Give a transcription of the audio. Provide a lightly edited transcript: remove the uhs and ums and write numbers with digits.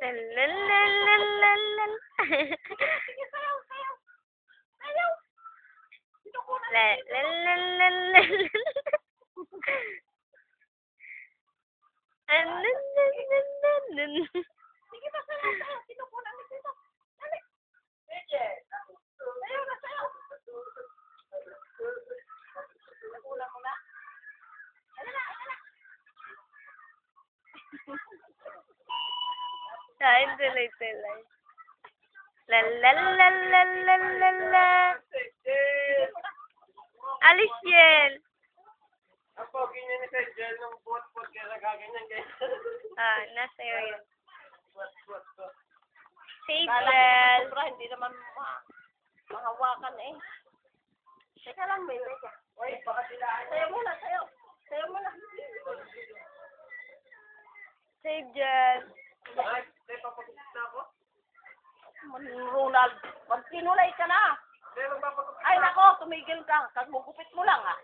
Lalalalalalal. Sige, sayaw, sayaw. Sayaw. Tinukunan. Lalalalalalal. Ananananan. Sige na, sayaw, sayaw. Tinukunan ni Tito. Dali. Sayaw na, sayaw. Tinukunan mo na. Ano na, ano na. Kain tuloy-tuloy. Lalalalalalala. Alis yan. Ang pogi niya ni Sir Jel ng buot-buot kaya nagaganyan guys. Nasa iyo yun. Buot-buot. Save Kala ko bell. sobra, hindi naman mahawakan eh. Teka lang, may teka. Uy, baka sila. Sayaw muna, sayaw. Sayaw muna. Save Jen. Ay, papapagod na ako. Ronald, magsinulay ka na. Hindi, magpapagod. Ay nako, tumigil ka. Kagugupit mo lang ah.